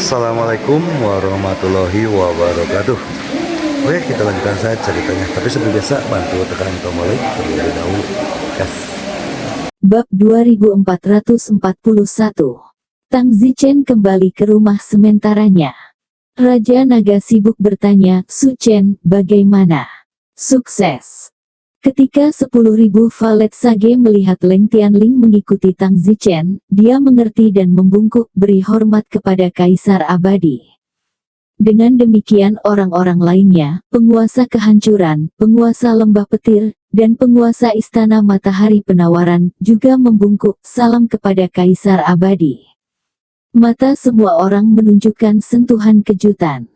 Assalamualaikum warahmatullahi wabarakatuh. Oke, kita lanjutkan saja ceritanya. Tapi seperti biasa, bantu tekan tombol like terlebih dahulu. Gas. Bab 2441. Tang Zichen kembali ke rumah sementaranya. Raja Naga sibuk bertanya, "Su Chen, bagaimana? Sukses?" Ketika 10.000 valet sage melihat Leng Tianling mengikuti Tang Zichen, dia mengerti dan membungkuk beri hormat kepada Kaisar Abadi. Dengan demikian orang-orang lainnya, penguasa kehancuran, penguasa lembah petir, dan penguasa istana matahari penawaran, juga membungkuk salam kepada Kaisar Abadi. Mata semua orang menunjukkan sentuhan kejutan.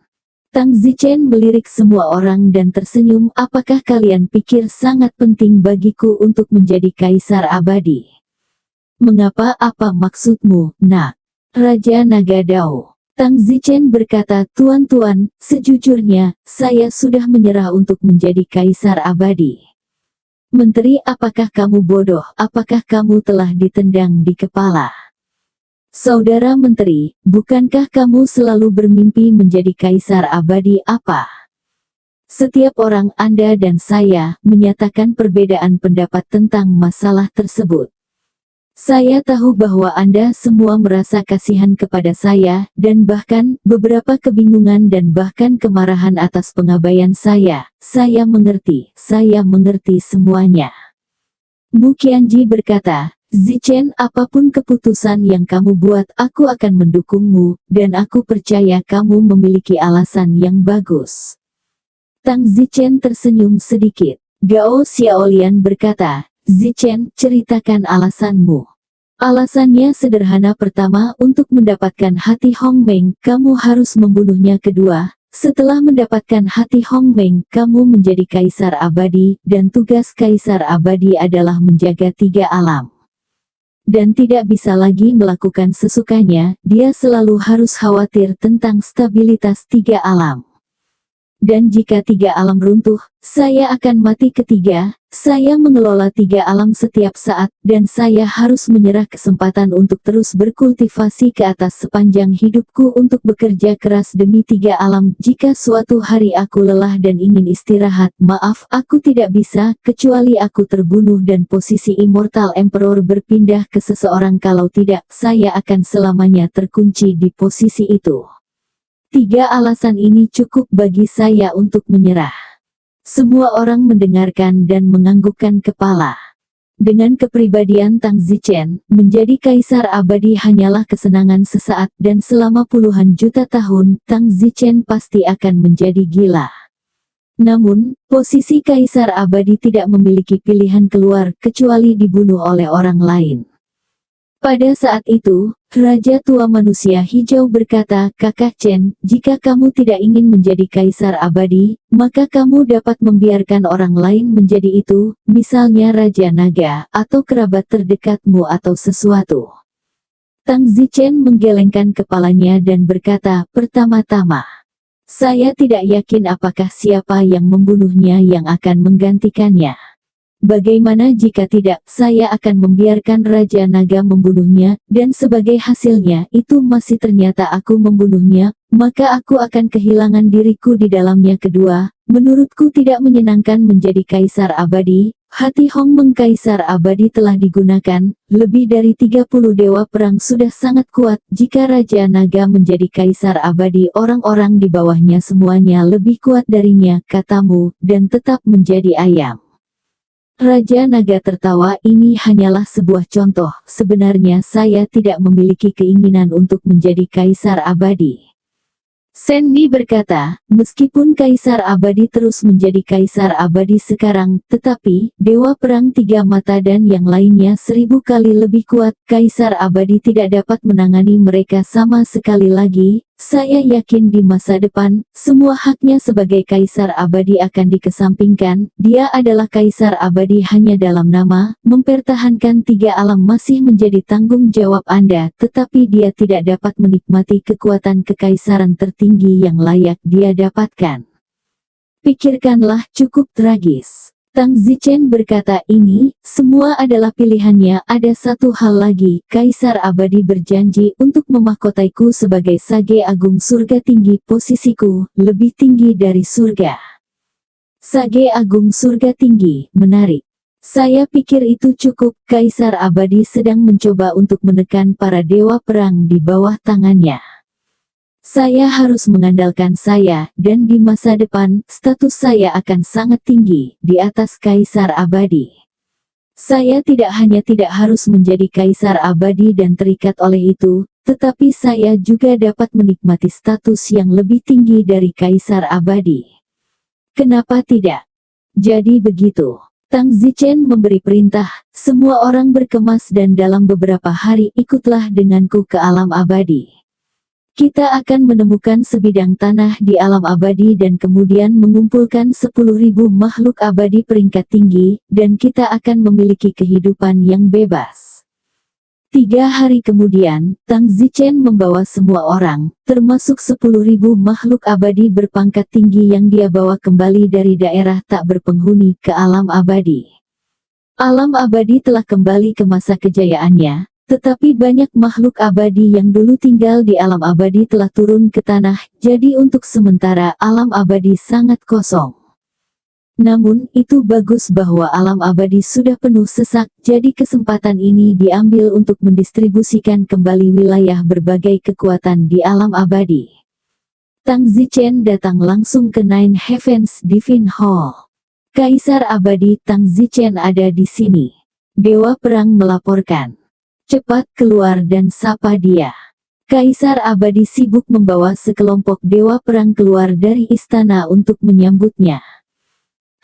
Tang Zichen melirik semua orang dan tersenyum, "Apakah kalian pikir sangat penting bagiku untuk menjadi Kaisar Abadi?" "Mengapa? Apa maksudmu, Nak?" Raja Naga Dao. Tang Zichen berkata, "Tuan-tuan, sejujurnya, saya sudah menyerah untuk menjadi Kaisar Abadi." "Menteri, apakah kamu bodoh? Apakah kamu telah ditendang di kepala?" "Saudara Menteri, bukankah kamu selalu bermimpi menjadi Kaisar Abadi?" "Apa?" "Setiap orang, Anda dan saya, menyatakan perbedaan pendapat tentang masalah tersebut. Saya tahu bahwa Anda semua merasa kasihan kepada saya, dan bahkan, beberapa kebingungan dan bahkan kemarahan atas pengabaian saya. Saya mengerti semuanya." Mu Qianji berkata, "Zichen, apapun keputusan yang kamu buat, aku akan mendukungmu, dan aku percaya kamu memiliki alasan yang bagus." Tang Zichen tersenyum sedikit. Gao Xiaolian berkata, "Zichen, ceritakan alasanmu." "Alasannya sederhana. Pertama, untuk mendapatkan hati Hong Meng, kamu harus membunuhnya. Kedua, setelah mendapatkan hati Hong Meng, kamu menjadi Kaisar Abadi, dan tugas Kaisar Abadi adalah menjaga 3 alam. Dan tidak bisa lagi melakukan sesukanya, dia selalu harus khawatir tentang stabilitas 3 alam. Dan jika 3 alam runtuh, saya akan mati. Ketiga, saya mengelola 3 alam setiap saat, dan saya harus menyerah kesempatan untuk terus berkultivasi ke atas sepanjang hidupku untuk bekerja keras demi 3 alam. Jika suatu hari aku lelah dan ingin istirahat, maaf, aku tidak bisa, kecuali aku terbunuh dan posisi Immortal Emperor berpindah ke seseorang. Kalau tidak, saya akan selamanya terkunci di posisi itu. 3 alasan ini cukup bagi saya untuk menyerah." Semua orang mendengarkan dan menganggukkan kepala. Dengan kepribadian Tang Zichen, menjadi Kaisar Abadi hanyalah kesenangan sesaat, dan selama puluhan juta tahun, Tang Zichen pasti akan menjadi gila. Namun, posisi Kaisar Abadi tidak memiliki pilihan keluar, kecuali dibunuh oleh orang lain. Pada saat itu, Raja Tua Manusia Hijau berkata, "Kakak Chen, jika kamu tidak ingin menjadi Kaisar Abadi, maka kamu dapat membiarkan orang lain menjadi itu, misalnya Raja Naga, atau kerabat terdekatmu atau sesuatu." Tang Zichen menggelengkan kepalanya dan berkata, "Pertama-tama, saya tidak yakin apakah siapa yang membunuhnya yang akan menggantikannya. Bagaimana jika tidak, saya akan membiarkan Raja Naga membunuhnya, dan sebagai hasilnya itu masih ternyata aku membunuhnya, maka aku akan kehilangan diriku di dalamnya. Kedua, menurutku tidak menyenangkan menjadi Kaisar Abadi. Hati Hong Meng Kaisar Abadi telah digunakan, lebih dari 30 dewa perang sudah sangat kuat. Jika Raja Naga menjadi Kaisar Abadi, orang-orang di bawahnya semuanya lebih kuat darinya, katamu, dan tetap menjadi ayam." Raja Naga tertawa, "Ini hanyalah sebuah contoh, sebenarnya saya tidak memiliki keinginan untuk menjadi Kaisar Abadi." Sen Ni berkata, "Meskipun Kaisar Abadi terus menjadi Kaisar Abadi sekarang, tetapi, Dewa Perang 3 Mata dan yang lainnya 1000 kali lebih kuat, Kaisar Abadi tidak dapat menangani mereka sama sekali lagi. Saya yakin di masa depan, semua haknya sebagai Kaisar Abadi akan dikesampingkan. Dia adalah Kaisar Abadi hanya dalam nama, mempertahankan 3 alam masih menjadi tanggung jawab Anda, tetapi dia tidak dapat menikmati kekuatan kekaisaran tertinggi yang layak dia dapatkan. Pikirkanlah, cukup tragis." Tang Zichen berkata ini, semua adalah pilihannya. Ada satu hal lagi, Kaisar Abadi berjanji untuk memahkotaiku sebagai Sage Agung Surga Tinggi. Posisiku lebih tinggi dari surga. Sage Agung Surga Tinggi, menarik. Saya pikir itu cukup. Kaisar Abadi sedang mencoba untuk menekan para dewa perang di bawah tangannya. Saya harus mengandalkan saya, dan di masa depan, status saya akan sangat tinggi, di atas Kaisar Abadi. Saya tidak hanya tidak harus menjadi Kaisar Abadi dan terikat oleh itu, tetapi saya juga dapat menikmati status yang lebih tinggi dari Kaisar Abadi. Kenapa tidak? Jadi begitu. Tang Zichen memberi perintah, semua orang berkemas dan dalam beberapa hari ikutlah denganku ke alam abadi. Kita akan menemukan sebidang tanah di alam abadi dan kemudian mengumpulkan 10.000 makhluk abadi peringkat tinggi, dan kita akan memiliki kehidupan yang bebas. 3 hari kemudian, Tang Zichen membawa semua orang, termasuk 10.000 makhluk abadi berpangkat tinggi yang dia bawa kembali dari daerah tak berpenghuni ke alam abadi. Alam abadi telah kembali ke masa kejayaannya. Tetapi banyak makhluk abadi yang dulu tinggal di alam abadi telah turun ke tanah, jadi untuk sementara alam abadi sangat kosong. Namun, itu bagus bahwa alam abadi sudah penuh sesak, jadi kesempatan ini diambil untuk mendistribusikan kembali wilayah berbagai kekuatan di alam abadi. Tang Zichen datang langsung ke Nine Heavens Divine Hall. Kaisar Abadi Tang Zichen ada di sini. Dewa Perang melaporkan. Cepat keluar dan sapa dia. Kaisar Abadi sibuk membawa sekelompok dewa perang keluar dari istana untuk menyambutnya.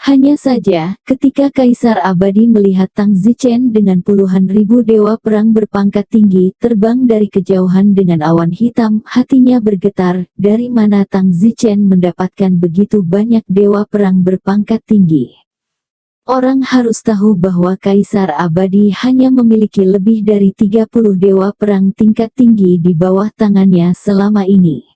Hanya saja, ketika Kaisar Abadi melihat Tang Zichen dengan puluhan ribu dewa perang berpangkat tinggi terbang dari kejauhan dengan awan hitam, hatinya bergetar, dari mana Tang Zichen mendapatkan begitu banyak dewa perang berpangkat tinggi. Orang harus tahu bahwa Kaisar Abadi hanya memiliki lebih dari 30 dewa perang tingkat tinggi di bawah tangannya selama ini.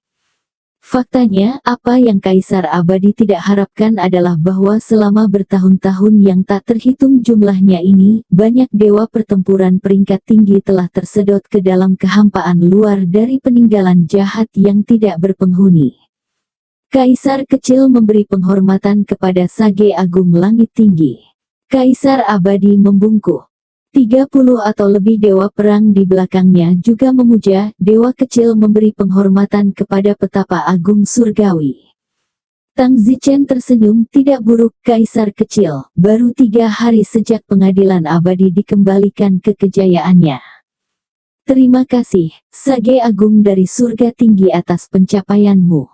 Faktanya, apa yang Kaisar Abadi tidak harapkan adalah bahwa selama bertahun-tahun yang tak terhitung jumlahnya ini, banyak dewa pertempuran peringkat tinggi telah tersedot ke dalam kehampaan luar dari peninggalan jahat yang tidak berpenghuni. Kaisar kecil memberi penghormatan kepada Sage Agung Langit Tinggi. Kaisar Abadi membungkuk. 30 atau lebih dewa perang di belakangnya juga memuja. Dewa kecil memberi penghormatan kepada petapa agung surgawi. Tang Zichen tersenyum, tidak buruk Kaisar kecil, baru 3 hari sejak pengadilan abadi dikembalikan ke kejayaannya. Terima kasih, Sage Agung dari surga tinggi atas pencapaianmu.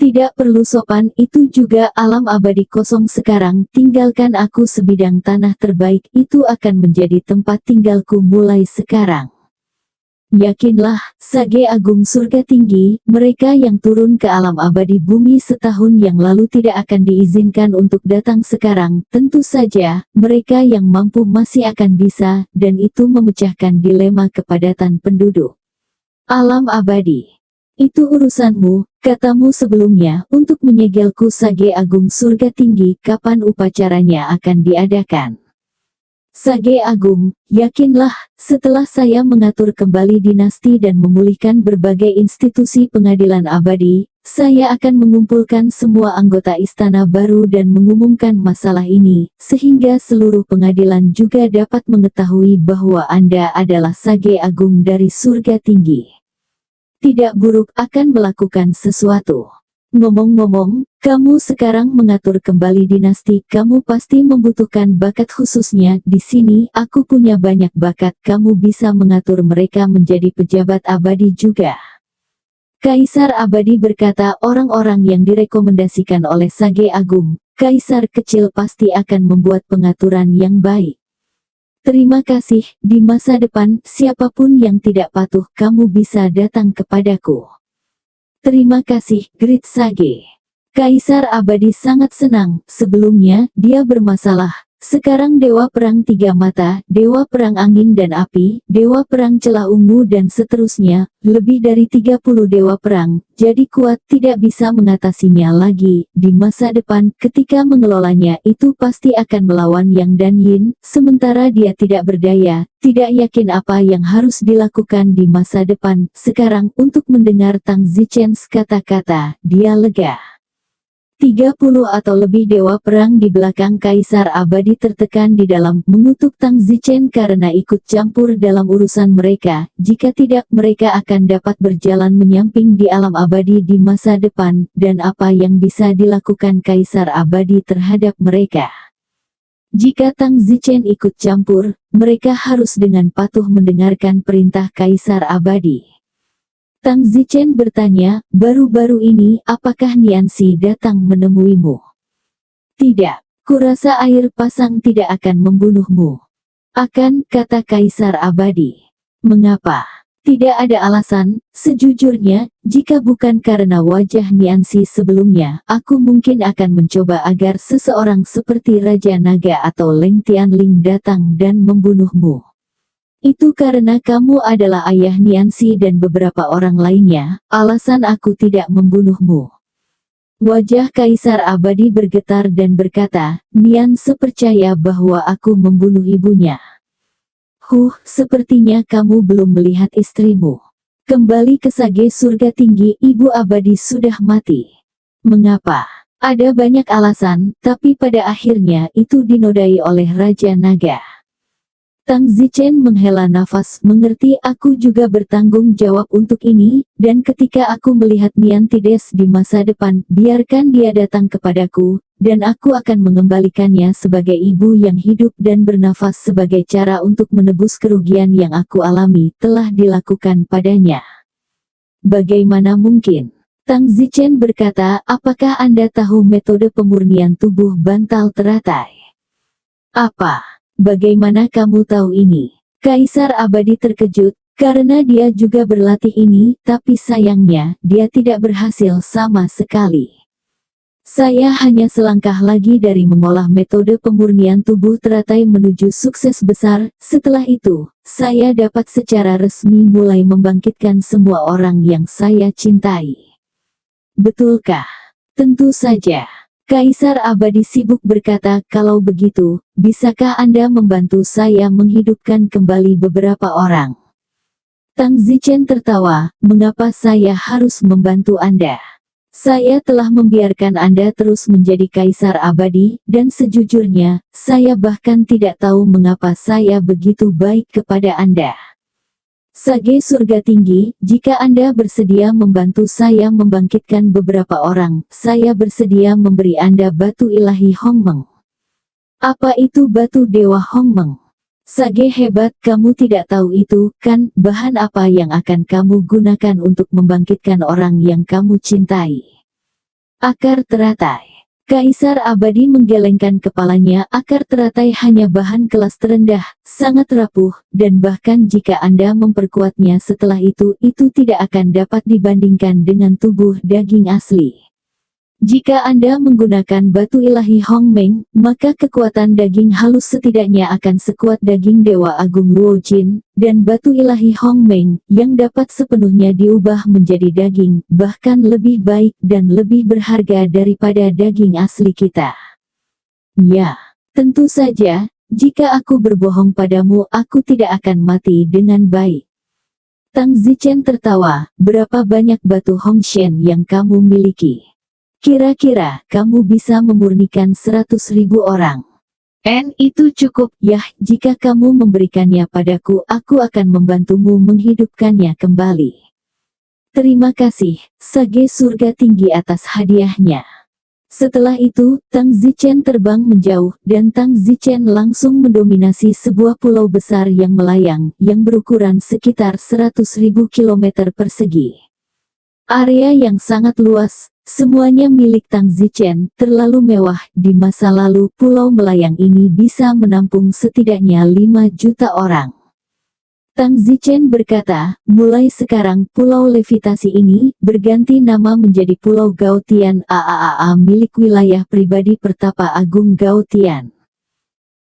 Tidak perlu sopan, itu juga alam abadi kosong sekarang, tinggalkan aku sebidang tanah terbaik, itu akan menjadi tempat tinggalku mulai sekarang. Yakinlah, Sage Agung Surga Tinggi, mereka yang turun ke alam abadi bumi setahun yang lalu tidak akan diizinkan untuk datang sekarang, tentu saja, mereka yang mampu masih akan bisa, dan itu memecahkan dilema kepadatan penduduk. Alam abadi. Itu urusanmu, katamu sebelumnya, untuk menyegelku Sage Agung Surga Tinggi, kapan upacaranya akan diadakan? Sage Agung, yakinlah, setelah saya mengatur kembali dinasti dan memulihkan berbagai institusi pengadilan abadi, saya akan mengumpulkan semua anggota istana baru dan mengumumkan masalah ini, sehingga seluruh pengadilan juga dapat mengetahui bahwa Anda adalah Sage Agung dari surga tinggi. Tidak buruk akan melakukan sesuatu. Ngomong-ngomong, kamu sekarang mengatur kembali dinasti, kamu pasti membutuhkan bakat khususnya. Di sini, aku punya banyak bakat, kamu bisa mengatur mereka menjadi pejabat abadi juga. Kaisar Abadi berkata, orang-orang yang direkomendasikan oleh Sage Agung, Kaisar kecil pasti akan membuat pengaturan yang baik. Terima kasih, di masa depan, siapapun yang tidak patuh, kamu bisa datang kepadaku. Terima kasih, Great Sage. Kaisar Abadi sangat senang, sebelumnya, dia bermasalah, Sekarang Dewa Perang Tiga Mata, Dewa Perang Angin dan Api, Dewa Perang Celah Ungu dan seterusnya, lebih dari 30 Dewa Perang, jadi kuat tidak bisa mengatasinya lagi. Di masa depan, ketika mengelolanya itu pasti akan melawan Yang dan Yin, sementara dia tidak berdaya, tidak yakin apa yang harus dilakukan di masa depan. Sekarang untuk mendengar Tang Zichens kata-kata, dia lega. 30 atau lebih dewa perang di belakang Kaisar Abadi tertekan di dalam mengutuk Tang Zichen karena ikut campur dalam urusan mereka, jika tidak mereka akan dapat berjalan menyamping di alam abadi di masa depan, dan apa yang bisa dilakukan Kaisar Abadi terhadap mereka. Jika Tang Zichen ikut campur, mereka harus dengan patuh mendengarkan perintah Kaisar Abadi. Tang Zichen bertanya, baru-baru ini, apakah Nianxi datang menemuimu? Tidak, kurasa air pasang tidak akan membunuhmu. Akan, kata Kaisar Abadi. Mengapa? Tidak ada alasan, sejujurnya, jika bukan karena wajah Nianxi sebelumnya, aku mungkin akan mencoba agar seseorang seperti Raja Naga atau Leng Tianling datang dan membunuhmu. Itu karena kamu adalah ayah Nianxi dan beberapa orang lainnya, alasan aku tidak membunuhmu. Wajah Kaisar Abadi bergetar dan berkata, Nian sepercaya bahwa aku membunuh ibunya. Sepertinya kamu belum melihat istrimu. Kembali ke Sage Surga Tinggi, Ibu Abadi sudah mati. Mengapa? Ada banyak alasan, tapi pada akhirnya itu dinodai oleh Raja Naga. Tang Zichen menghela nafas, mengerti aku juga bertanggung jawab untuk ini, dan ketika aku melihat Niantides di masa depan, biarkan dia datang kepadaku, dan aku akan mengembalikannya sebagai ibu yang hidup dan bernafas sebagai cara untuk menebus kerugian yang aku alami, telah dilakukan padanya. Bagaimana mungkin? Tang Zichen berkata, apakah Anda tahu metode pemurnian tubuh bantal teratai? Apa? Bagaimana kamu tahu ini? Kaisar Abadi terkejut, karena dia juga berlatih ini, tapi sayangnya, dia tidak berhasil sama sekali. Saya hanya selangkah lagi dari mengolah metode pemurnian tubuh teratai menuju sukses besar. Setelah itu, saya dapat secara resmi mulai membangkitkan semua orang yang saya cintai. Betulkah? Tentu saja. Kaisar Abadi sibuk berkata, kalau begitu, bisakah Anda membantu saya menghidupkan kembali beberapa orang? Tang Zichen tertawa, mengapa saya harus membantu Anda? Saya telah membiarkan Anda terus menjadi Kaisar Abadi, dan sejujurnya, saya bahkan tidak tahu mengapa saya begitu baik kepada Anda. Sage Surga Tinggi, jika Anda bersedia membantu saya membangkitkan beberapa orang, saya bersedia memberi Anda batu ilahi Hongmeng. Apa itu batu dewa Hongmeng? Sage hebat, kamu tidak tahu itu, kan? Bahan apa yang akan kamu gunakan untuk membangkitkan orang yang kamu cintai? Akar teratai. Kaisar Abadi menggelengkan kepalanya. Akar teratai hanya bahan kelas terendah, sangat rapuh, dan bahkan jika Anda memperkuatnya setelah itu tidak akan dapat dibandingkan dengan tubuh daging asli. Jika Anda menggunakan batu ilahi Hongmeng, maka kekuatan daging halus setidaknya akan sekuat daging Dewa Agung Luo Jin, dan batu ilahi Hongmeng, yang dapat sepenuhnya diubah menjadi daging, bahkan lebih baik dan lebih berharga daripada daging asli kita. Ya, tentu saja, jika aku berbohong padamu aku tidak akan mati dengan baik. Tang Zichen tertawa, berapa banyak batu Hongshen yang kamu miliki? Kira-kira, kamu bisa memurnikan 100.000 orang. Itu cukup, ya, jika kamu memberikannya padaku, aku akan membantumu menghidupkannya kembali. Terima kasih, Sage Surga Tinggi atas hadiahnya. Setelah itu, Tang Zichen terbang menjauh, dan Tang Zichen langsung mendominasi sebuah pulau besar yang melayang, yang berukuran sekitar 100.000 km persegi. Area yang sangat luas, semuanya milik Tang Zichen, terlalu mewah. Di masa lalu pulau melayang ini bisa menampung setidaknya 5 juta orang. Tang Zichen berkata, mulai sekarang pulau levitasi ini berganti nama menjadi Pulau Gaotian AAA milik wilayah pribadi Pertapa Agung Gaotian.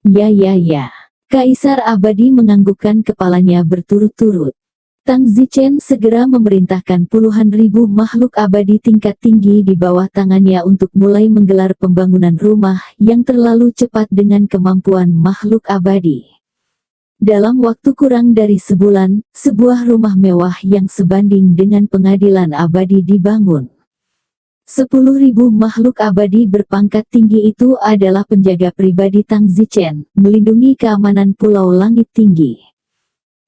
Ya. Kaisar abadi menganggukkan kepalanya berturut-turut. Tang Zichen segera memerintahkan puluhan ribu makhluk abadi tingkat tinggi di bawah tangannya untuk mulai menggelar pembangunan rumah yang terlalu cepat dengan kemampuan makhluk abadi. Dalam waktu kurang dari sebulan, sebuah rumah mewah yang sebanding dengan pengadilan abadi dibangun. 10.000 makhluk abadi berpangkat tinggi itu adalah penjaga pribadi Tang Zichen, melindungi keamanan Pulau Langit Tinggi.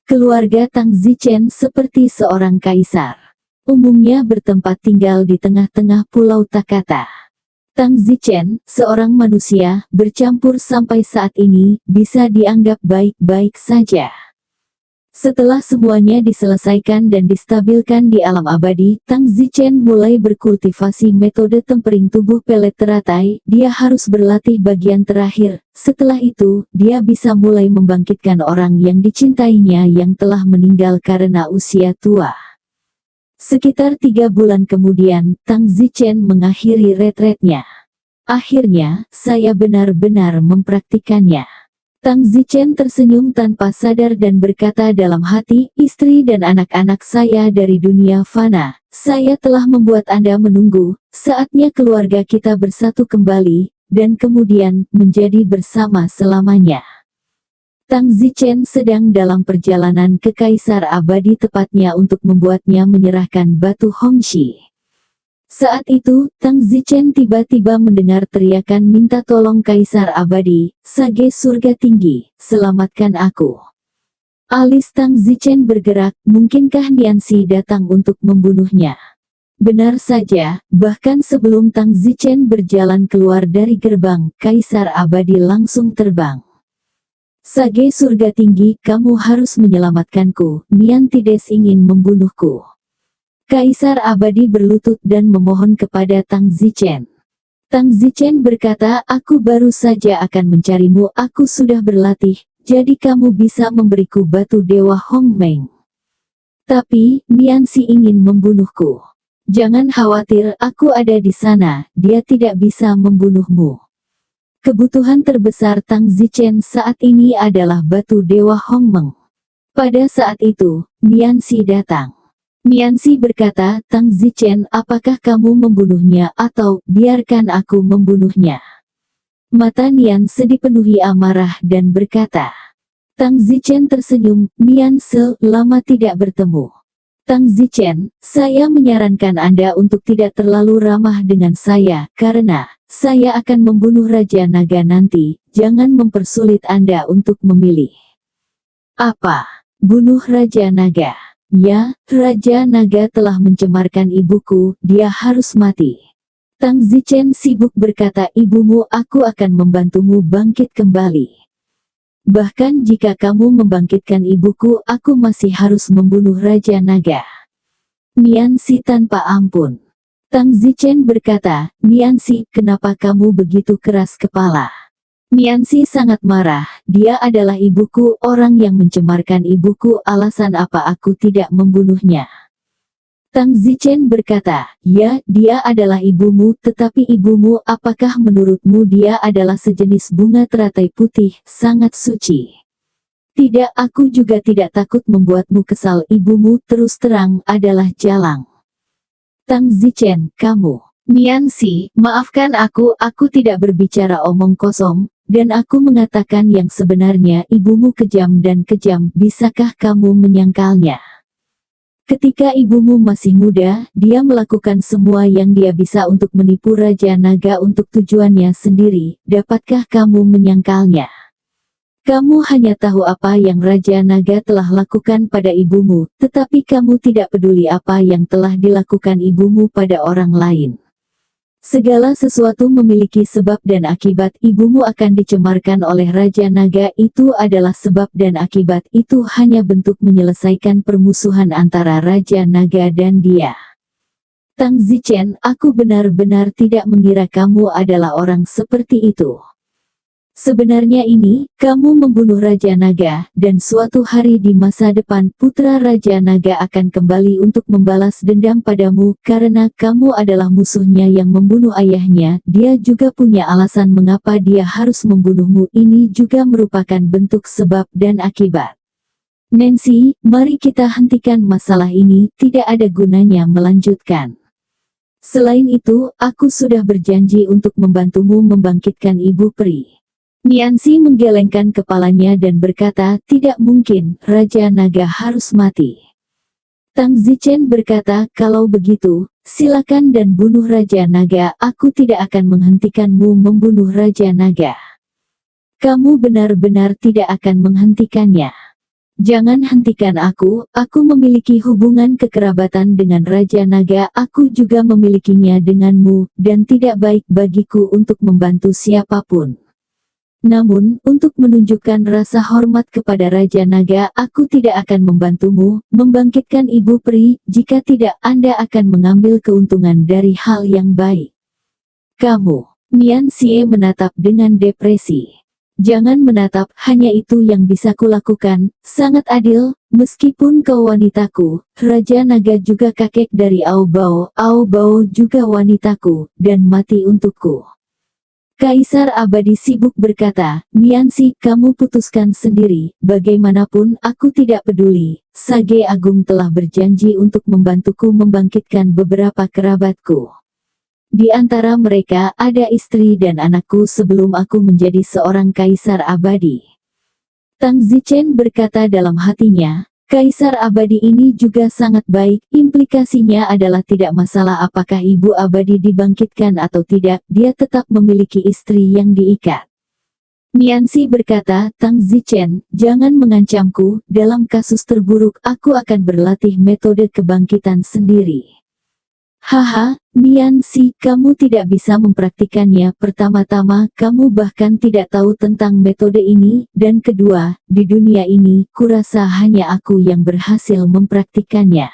Keluarga Tang Zichen seperti seorang kaisar. Umumnya bertempat tinggal di tengah-tengah Pulau Takata. Tang Zichen, seorang manusia, bercampur sampai saat ini, bisa dianggap baik-baik saja. Setelah semuanya diselesaikan dan distabilkan di alam abadi, Tang Zichen mulai berkultivasi metode tempering tubuh pelet teratai. Dia harus berlatih bagian terakhir. Setelah itu, dia bisa mulai membangkitkan orang yang dicintainya yang telah meninggal karena usia tua. Sekitar 3 bulan kemudian, Tang Zichen mengakhiri retretnya. Akhirnya, saya benar-benar mempraktikannya. Tang Zichen tersenyum tanpa sadar dan berkata dalam hati, istri dan anak-anak saya dari dunia fana, saya telah membuat Anda menunggu, saatnya keluarga kita bersatu kembali, dan kemudian menjadi bersama selamanya. Tang Zichen sedang dalam perjalanan ke Kaisar Abadi tepatnya untuk membuatnya menyerahkan batu Hongxi. Saat itu, Tang Zichen tiba-tiba mendengar teriakan minta tolong Kaisar Abadi, Sage Surga Tinggi, selamatkan aku. Alis Tang Zichen bergerak, mungkinkah Nianxi datang untuk membunuhnya? Benar saja, bahkan sebelum Tang Zichen berjalan keluar dari gerbang, Kaisar Abadi langsung terbang. Sage Surga Tinggi, kamu harus menyelamatkanku, Nian Tides ingin membunuhku. Kaisar Abadi berlutut dan memohon kepada Tang Zichen. Tang Zichen berkata, aku baru saja akan mencarimu, aku sudah berlatih, jadi kamu bisa memberiku batu Dewa Hong Meng. Tapi, Nianxi ingin membunuhku. Jangan khawatir, aku ada di sana, dia tidak bisa membunuhmu. Kebutuhan terbesar Tang Zichen saat ini adalah batu Dewa Hong Meng. Pada saat itu, Nianxi datang. Nianxi berkata, Tang Zichen, apakah kamu membunuhnya atau biarkan aku membunuhnya? Mata Nianxi dipenuhi amarah dan berkata. Tang Zichen tersenyum, Nianxi, lama tidak bertemu. Tang Zichen, saya menyarankan Anda untuk tidak terlalu ramah dengan saya, karena saya akan membunuh Raja Naga nanti, jangan mempersulit Anda untuk memilih. Apa? Bunuh Raja Naga? Ya, Raja Naga telah mencemarkan ibuku, dia harus mati. Tang Zichen sibuk berkata, ibumu, aku akan membantumu bangkit kembali. Bahkan jika kamu membangkitkan ibuku, aku masih harus membunuh Raja Naga. Nianxi tanpa ampun. Tang Zichen berkata, Nianxi, kenapa kamu begitu keras kepala? Nianxi sangat marah, dia adalah ibuku, orang yang mencemarkan ibuku, alasan apa aku tidak membunuhnya? Tang Zichen berkata, ya, dia adalah ibumu, tetapi ibumu, apakah menurutmu dia adalah sejenis bunga teratai putih, sangat suci? Tidak, aku juga tidak takut membuatmu kesal, ibumu, terus terang, adalah jalang. Tang Zichen, kamu. Nianxi, maafkan aku tidak berbicara omong kosong, dan aku mengatakan yang sebenarnya, ibumu kejam dan kejam, bisakah kamu menyangkalnya? Ketika ibumu masih muda, dia melakukan semua yang dia bisa untuk menipu Raja Naga untuk tujuannya sendiri, dapatkah kamu menyangkalnya? Kamu hanya tahu apa yang Raja Naga telah lakukan pada ibumu, tetapi kamu tidak peduli apa yang telah dilakukan ibumu pada orang lain. Segala sesuatu memiliki sebab dan akibat, ibumu akan dicemarkan oleh Raja Naga, itu adalah sebab dan akibat, itu hanya bentuk menyelesaikan permusuhan antara Raja Naga dan dia. Tang Zichen, aku benar-benar tidak mengira kamu adalah orang seperti itu. Sebenarnya ini, kamu membunuh Raja Naga, dan suatu hari di masa depan putra Raja Naga akan kembali untuk membalas dendam padamu, karena kamu adalah musuhnya yang membunuh ayahnya. Dia juga punya alasan mengapa dia harus membunuhmu. Ini juga merupakan bentuk sebab dan akibat. Nancy, mari kita hentikan masalah ini, tidak ada gunanya melanjutkan. Selain itu, aku sudah berjanji untuk membantumu membangkitkan Ibu Peri. Nancy menggelengkan kepalanya dan berkata, tidak mungkin, Raja Naga harus mati. Tang Zichen berkata, kalau begitu, silakan dan bunuh Raja Naga, aku tidak akan menghentikanmu membunuh Raja Naga. Kamu benar-benar tidak akan menghentikannya. Jangan hentikan aku memiliki hubungan kekerabatan dengan Raja Naga, aku juga memilikinya denganmu, dan tidak baik bagiku untuk membantu siapapun. Namun, untuk menunjukkan rasa hormat kepada Raja Naga, aku tidak akan membantumu membangkitkan Ibu Peri, jika tidak Anda akan mengambil keuntungan dari hal yang baik. Kamu, Nian Xie menatap dengan depresi. Jangan menatap, hanya itu yang bisa kulakukan, sangat adil, meskipun kau wanitaku, Raja Naga juga kakek dari Ao Bao juga wanitaku, dan mati untukku. Kaisar Abadi sibuk berkata, Niansi, kamu putuskan sendiri, bagaimanapun aku tidak peduli, Sage Agung telah berjanji untuk membantuku membangkitkan beberapa kerabatku. Di antara mereka ada istri dan anakku sebelum aku menjadi seorang Kaisar Abadi. Tang Zichen berkata dalam hatinya, Kaisar Abadi ini juga sangat baik, implikasinya adalah tidak masalah apakah Ibu Abadi dibangkitkan atau tidak, dia tetap memiliki istri yang diikat. Niansi berkata, Tang Zichen, jangan mengancamku, dalam kasus terburuk aku akan berlatih metode kebangkitan sendiri. Haha, Niansi, kamu tidak bisa mempraktikannya. Pertama-tama, kamu bahkan tidak tahu tentang metode ini, dan kedua, di dunia ini, kurasa hanya aku yang berhasil mempraktikannya.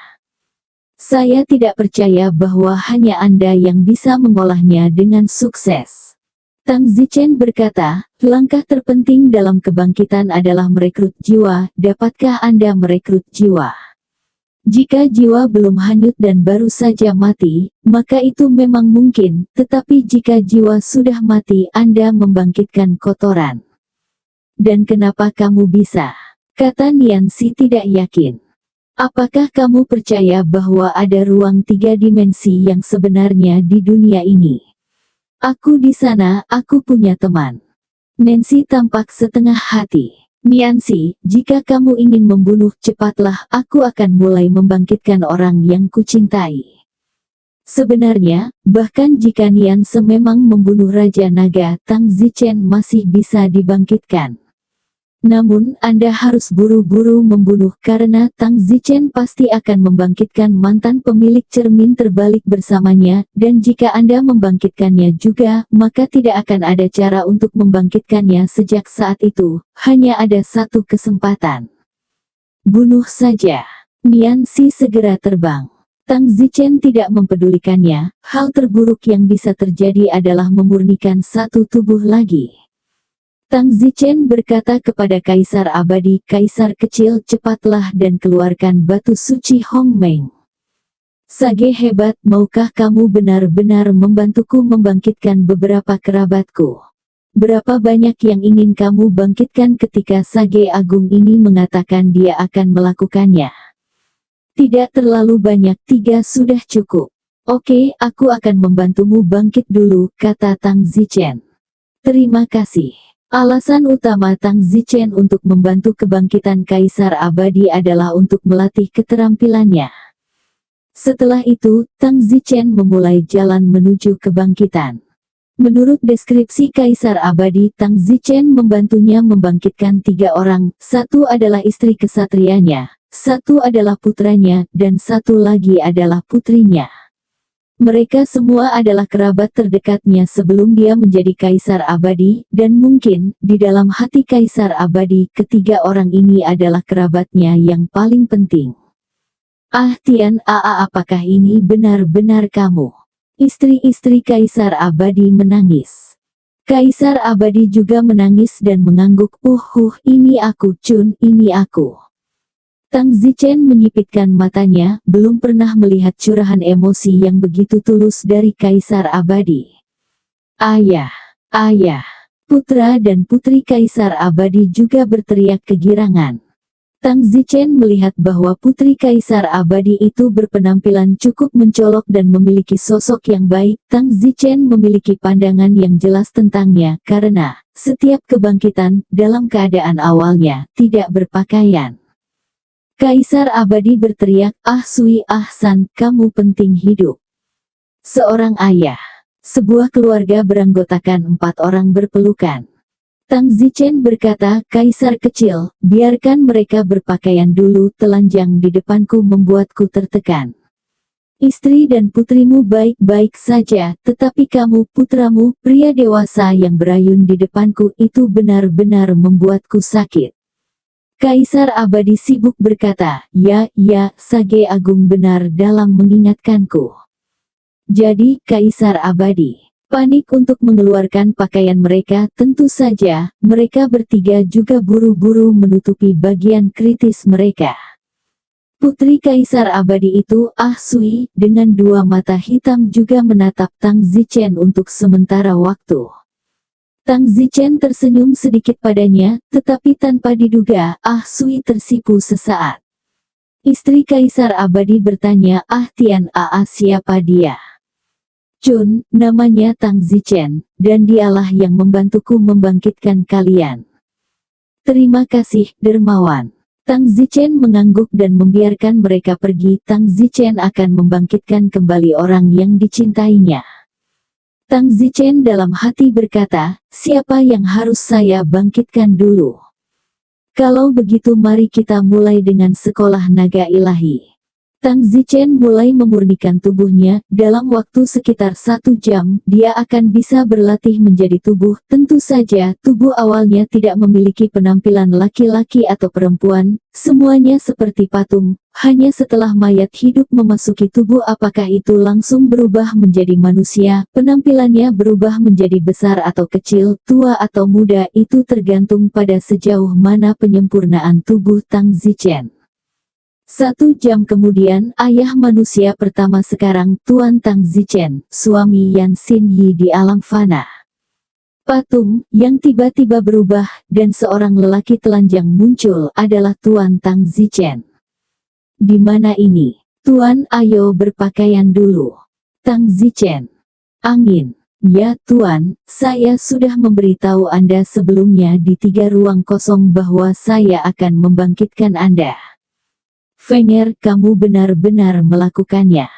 Saya tidak percaya bahwa hanya Anda yang bisa mengolahnya dengan sukses. Tang Zichen berkata, langkah terpenting dalam kebangkitan adalah merekrut jiwa. Dapatkah Anda merekrut jiwa? Jika jiwa belum hanyut dan baru saja mati, maka itu memang mungkin, tetapi jika jiwa sudah mati, Anda membangkitkan kotoran. Dan kenapa kamu bisa? Kata Niansi tidak yakin. Apakah kamu percaya bahwa ada ruang 3 dimensi yang sebenarnya di dunia ini? Aku di sana, aku punya teman. Nancy tampak setengah hati. Niansi, jika kamu ingin membunuh, cepatlah, aku akan mulai membangkitkan orang yang kucintai. Sebenarnya, bahkan jika Nianse memang membunuh Raja Naga, Tang Zichen masih bisa dibangkitkan. Namun, Anda harus buru-buru membunuh karena Tang Zichen pasti akan membangkitkan mantan pemilik cermin terbalik bersamanya, dan jika Anda membangkitkannya juga, maka tidak akan ada cara untuk membangkitkannya sejak saat itu, hanya ada satu kesempatan. Bunuh saja. Niansi segera terbang. Tang Zichen tidak mempedulikannya, hal terburuk yang bisa terjadi adalah memurnikan satu tubuh lagi. Tang Zichen berkata kepada Kaisar Abadi, Kaisar kecil, cepatlah dan keluarkan batu suci Hong Meng. Sage hebat, maukah kamu benar-benar membantuku membangkitkan beberapa kerabatku? Berapa banyak yang ingin kamu bangkitkan? Ketika Sage Agung ini mengatakan dia akan melakukannya. Tidak terlalu banyak, 3 sudah cukup. Oke, aku akan membantumu bangkit dulu, kata Tang Zichen. Terima kasih. Alasan utama Tang Zichen untuk membantu kebangkitan Kaisar Abadi adalah untuk melatih keterampilannya. Setelah itu, Tang Zichen memulai jalan menuju kebangkitan. Menurut deskripsi Kaisar Abadi, Tang Zichen membantunya membangkitkan 3 orang, 1 adalah istri kesatrianya, 1 adalah putranya, dan 1 lagi adalah putrinya. Mereka semua adalah kerabat terdekatnya sebelum dia menjadi Kaisar Abadi, dan mungkin, di dalam hati Kaisar Abadi, ketiga orang ini adalah kerabatnya yang paling penting. Ah Tian Aa, apakah ini benar-benar kamu? Istri-istri Kaisar Abadi menangis. Kaisar Abadi juga menangis dan mengangguk, ini aku Chun, ini aku. Tang Zichen menyipitkan matanya, belum pernah melihat curahan emosi yang begitu tulus dari Kaisar Abadi. Ayah, ayah, putra dan putri Kaisar Abadi juga berteriak kegirangan. Tang Zichen melihat bahwa putri Kaisar Abadi itu berpenampilan cukup mencolok dan memiliki sosok yang baik. Tang Zichen memiliki pandangan yang jelas tentangnya karena setiap kebangkitan dalam keadaan awalnya tidak berpakaian. Kaisar Abadi berteriak, Sui Ahsan, kamu penting hidup. Seorang ayah. Sebuah keluarga beranggotakan 4 orang berpelukan. Tang Zichen berkata, Kaisar kecil, biarkan mereka berpakaian dulu. Telanjang di depanku membuatku tertekan. Istri dan putrimu baik-baik saja, tetapi kamu, putramu, pria dewasa yang berayun di depanku, itu benar-benar membuatku sakit. Kaisar Abadi sibuk berkata, ya, Sage Agung benar dalam mengingatkanku. Jadi, Kaisar Abadi panik untuk mengeluarkan pakaian mereka. Tentu saja, mereka bertiga juga buru-buru menutupi bagian kritis mereka. Putri Kaisar Abadi itu, Sui, dengan 2 mata hitam juga menatap Tang Zichen untuk sementara waktu. Tang Zichen tersenyum sedikit padanya, tetapi tanpa diduga, Sui tersipu sesaat. Istri Kaisar Abadi bertanya, Tian siapa dia? Chun, namanya Tang Zichen, dan dialah yang membantuku membangkitkan kalian. Terima kasih, dermawan. Tang Zichen mengangguk dan membiarkan mereka pergi. Tang Zichen akan membangkitkan kembali orang yang dicintainya. Tang Zichen dalam hati berkata, siapa yang harus saya bangkitkan dulu? Kalau begitu mari kita mulai dengan sekolah naga ilahi. Tang Zichen mulai memurnikan tubuhnya. Dalam waktu sekitar 1 jam, dia akan bisa berlatih menjadi tubuh. Tentu saja, tubuh awalnya tidak memiliki penampilan laki-laki atau perempuan. Semuanya seperti patung. Hanya setelah mayat hidup memasuki tubuh apakah itu langsung berubah menjadi manusia. Penampilannya berubah menjadi besar atau kecil, tua atau muda. Itu tergantung pada sejauh mana penyempurnaan tubuh Tang Zichen. 1 jam kemudian, ayah manusia pertama sekarang, Tuan Tang Zichen, suami Yan Xin Yi di alam fana. Patung, yang tiba-tiba berubah, dan seorang lelaki telanjang muncul, adalah Tuan Tang Zichen. Di mana ini? Tuan, ayo berpakaian dulu. Tang Zichen. Angin. Ya Tuan, saya sudah memberitahu Anda sebelumnya di 3 ruang kosong bahwa saya akan membangkitkan Anda. Fenger, kamu benar-benar melakukannya.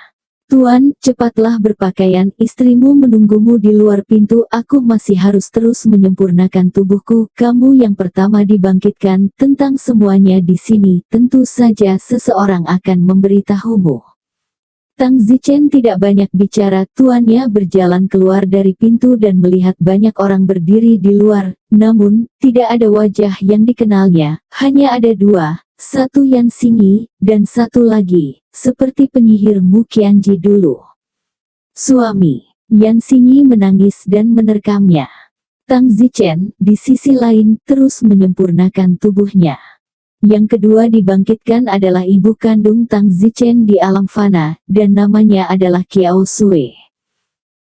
Tuan, cepatlah berpakaian, istrimu menunggumu di luar pintu. Aku masih harus terus menyempurnakan tubuhku. Kamu yang pertama dibangkitkan. Tentang semuanya di sini, tentu saja seseorang akan memberitahumu. Tang Zichen tidak banyak bicara. Tuannya berjalan keluar dari pintu dan melihat banyak orang berdiri di luar. Namun, tidak ada wajah yang dikenalnya. Hanya ada 2. 1 Yan Xin Yi, dan 1 lagi, seperti penyihir Mu Qianji dulu. Suami, Yan Xin Yi menangis dan menerkamnya. Tang Zichen, di sisi lain, terus menyempurnakan tubuhnya. Yang kedua dibangkitkan adalah ibu kandung Tang Zichen di alam fana, dan namanya adalah Qiao Sui.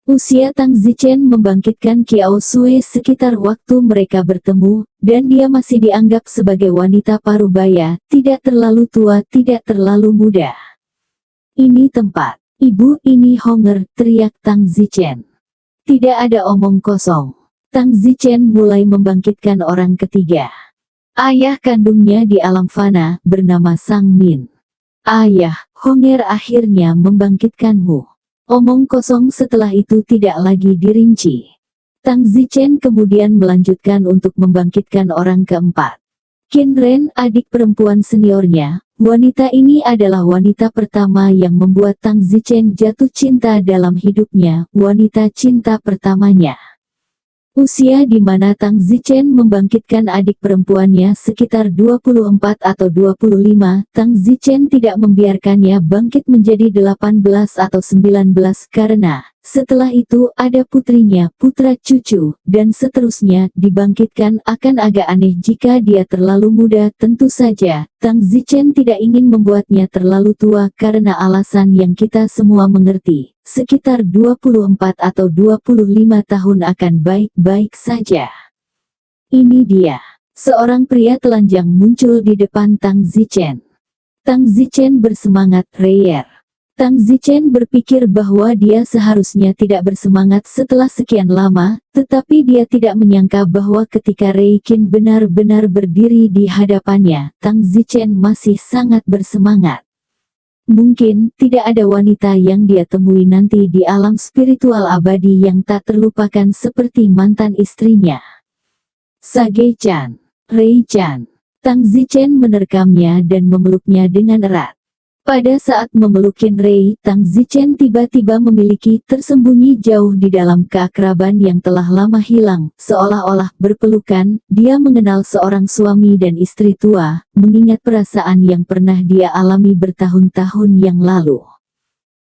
Usia Tang Zichen membangkitkan Qiao Sui sekitar waktu mereka bertemu, dan dia masih dianggap sebagai wanita parubaya, tidak terlalu tua, tidak terlalu muda. Ini tempat. Ibu, ini Honger, teriak Tang Zichen. Tidak ada omong kosong. Tang Zichen mulai membangkitkan orang ketiga. Ayah kandungnya di alam fana, bernama Sang Min. Ayah, Honger akhirnya membangkitkanmu. Omong kosong setelah itu tidak lagi dirinci. Tang Zichen kemudian melanjutkan untuk membangkitkan orang keempat. Qin Ren, adik perempuan seniornya. Wanita ini adalah wanita pertama yang membuat Tang Zichen jatuh cinta dalam hidupnya, wanita cinta pertamanya. Usia di mana Tang Zichen membangkitkan adik perempuannya sekitar 24 atau 25, Tang Zichen tidak membiarkannya bangkit menjadi 18 atau 19 karena setelah itu ada putrinya, putra cucu, dan seterusnya. Dibangkitkan akan agak aneh jika dia terlalu muda. Tentu saja, Tang Zichen tidak ingin membuatnya terlalu tua karena alasan yang kita semua mengerti. Sekitar 24 atau 25 tahun akan baik-baik saja. Ini dia. Seorang pria telanjang muncul di depan Tang Zichen. Tang Zichen bersemangat, Reier. Tang Zichen berpikir bahwa dia seharusnya tidak bersemangat setelah sekian lama, tetapi dia tidak menyangka bahwa ketika Rei Qin benar-benar berdiri di hadapannya, Tang Zichen masih sangat bersemangat. Mungkin tidak ada wanita yang dia temui nanti di alam spiritual abadi yang tak terlupakan seperti mantan istrinya. Sage-chan, Rei-chan. Tang Zichen menerkamnya dan memeluknya dengan erat. Pada saat memelukin Rei, Tang Zichen tiba-tiba memiliki tersembunyi jauh di dalam keakraban yang telah lama hilang, seolah-olah berpelukan. Dia mengenal seorang suami dan istri tua, mengingat perasaan yang pernah dia alami bertahun-tahun yang lalu.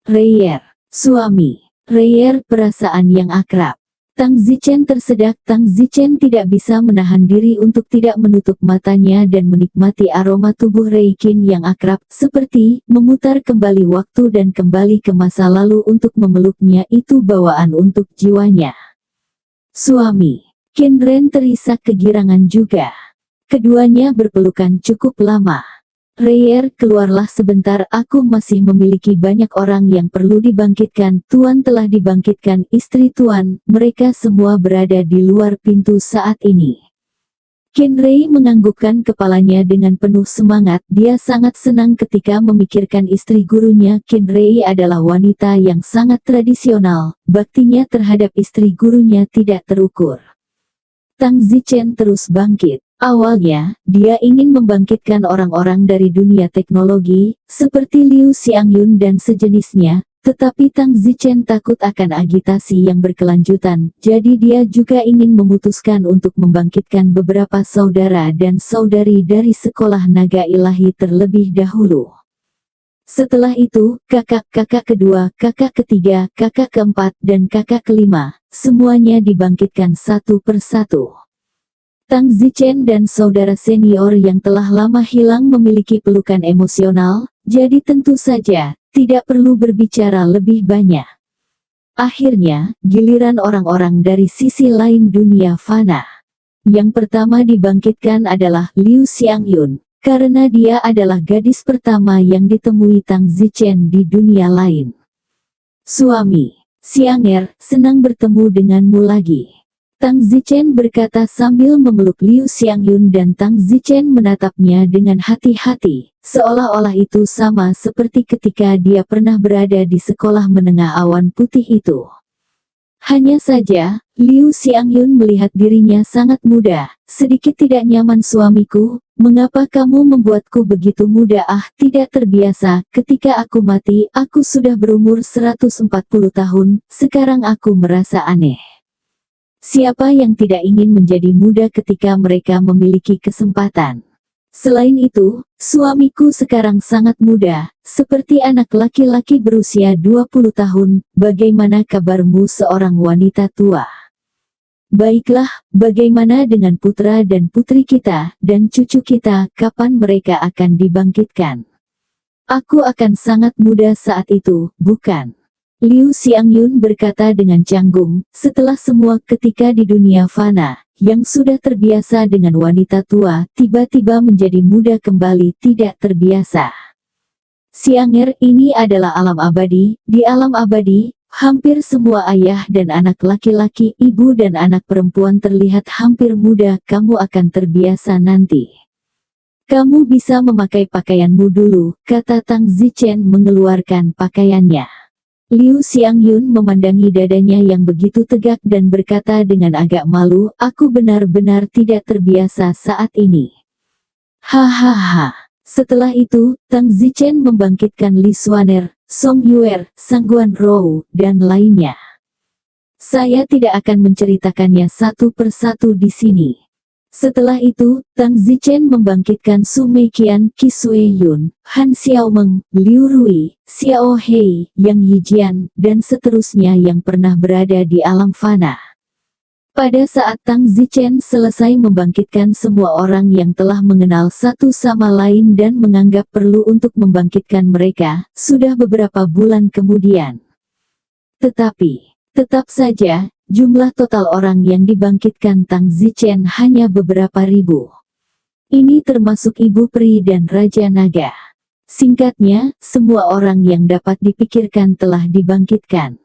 Reier, suami. Reier, perasaan yang akrab. Tang Zichen tersedak. Tang Zichen tidak bisa menahan diri untuk tidak menutup matanya dan menikmati aroma tubuh Rei Qin yang akrab, seperti memutar kembali waktu dan kembali ke masa lalu untuk memeluknya. Itu bawaan untuk jiwanya. Suami. Qin Ren terisak kegirangan juga. Keduanya berpelukan cukup lama. Reier, keluarlah sebentar, aku masih memiliki banyak orang yang perlu dibangkitkan. Tuan telah dibangkitkan, istri Tuan, mereka semua berada di luar pintu saat ini. Qin Rei menganggukkan kepalanya dengan penuh semangat. Dia sangat senang ketika memikirkan istri gurunya. Qin Rei adalah wanita yang sangat tradisional, baktinya terhadap istri gurunya tidak terukur. Tang Zichen terus bangkit. Awalnya, dia ingin membangkitkan orang-orang dari dunia teknologi, seperti Liu Xiangyun dan sejenisnya, tetapi Tang Zichen takut akan agitasi yang berkelanjutan, jadi dia juga ingin memutuskan untuk membangkitkan beberapa saudara dan saudari dari sekolah naga ilahi terlebih dahulu. Setelah itu, kakak-kakak kedua, kakak ketiga, kakak keempat, dan kakak kelima, semuanya dibangkitkan satu persatu. Tang Zichen dan saudara senior yang telah lama hilang memiliki pelukan emosional, jadi tentu saja, tidak perlu berbicara lebih banyak. Akhirnya, giliran orang-orang dari sisi lain dunia fana. Yang pertama dibangkitkan adalah Liu Xiangyun, karena dia adalah gadis pertama yang ditemui Tang Zichen di dunia lain. Suami, Xianger, senang bertemu denganmu lagi. Tang Zichen berkata sambil memeluk Liu Xiangyun dan Tang Zichen menatapnya dengan hati-hati, seolah-olah itu sama seperti ketika dia pernah berada di sekolah menengah awan putih itu. Hanya saja, Liu Xiangyun melihat dirinya sangat muda, sedikit tidak nyaman. Suamiku, mengapa kamu membuatku begitu muda? Tidak terbiasa, ketika aku mati, aku sudah berumur 140 tahun, sekarang aku merasa aneh. Siapa yang tidak ingin menjadi muda ketika mereka memiliki kesempatan? Selain itu, suamiku sekarang sangat muda, seperti anak laki-laki berusia 20 tahun, bagaimana kabarmu seorang wanita tua? Baiklah, bagaimana dengan putra dan putri kita, dan cucu kita, kapan mereka akan dibangkitkan? Aku akan sangat muda saat itu, bukan? Liu Xiangyun berkata dengan canggung, setelah semua ketika di dunia fana, yang sudah terbiasa dengan wanita tua, tiba-tiba menjadi muda kembali, tidak terbiasa. Xianger, ini adalah alam abadi. Di alam abadi, hampir semua ayah dan anak laki-laki, ibu dan anak perempuan terlihat hampir muda. Kamu akan terbiasa nanti. Kamu bisa memakai pakaianmu dulu, kata Tang Zichen mengeluarkan pakaiannya. Liu Xiangyun memandangi dadanya yang begitu tegak dan berkata dengan agak malu, aku benar-benar tidak terbiasa saat ini. Hahaha. Setelah itu, Tang Zichen membangkitkan Li Xuaner, Song Yuer, Sangguan Rou, dan lainnya. Saya tidak akan menceritakannya satu persatu di sini. Setelah itu, Tang Zichen membangkitkan Su Meiqian, Qi Shuiyun, Han Xiaomeng, Liu Rui, Xiao Hei, Yang Yijian, dan seterusnya yang pernah berada di alam fana. Pada saat Tang Zichen selesai membangkitkan semua orang yang telah mengenal satu sama lain dan menganggap perlu untuk membangkitkan mereka, sudah beberapa bulan kemudian. Tetapi, tetap saja, jumlah total orang yang dibangkitkan Tang Zichen hanya beberapa ribu. Ini termasuk Ibu Peri dan Raja Naga. Singkatnya, semua orang yang dapat dipikirkan telah dibangkitkan.